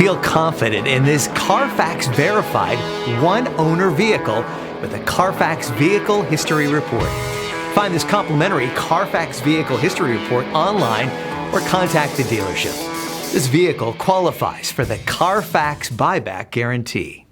Feel confident in this CARFAX verified one-owner vehicle with a CARFAX Vehicle History Report. Find this complimentary CARFAX Vehicle History Report online or contact the dealership. This vehicle qualifies for the CARFAX Buyback Guarantee.